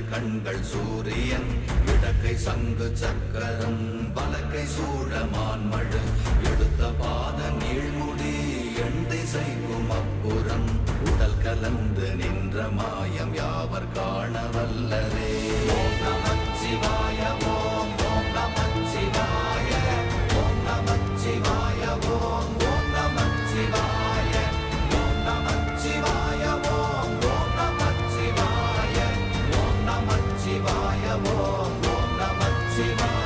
கண்கள் சூரியன் இடக்கை சங்கு சக்கரம் பலக்கை சூழமான்மழு எடுத்த பாத நீழ்முடி எண் திசைக்கும் அப்புறம் உடல் கலந்து நின்ற மாயம் யாவர் காண வல்லரே. ஓம் நமச்சிவாய ஓம் ஓம் நமச்சிவாய ஓம் நமச்சிவாய ஓம் ஓம் நமச்சிவாய ஓம் நமச்சிவாய ஓம் ஓம் நமச்சிவாய ஓம் நமச்சிவாய ஓம் ஓம் நமச்சிவாய.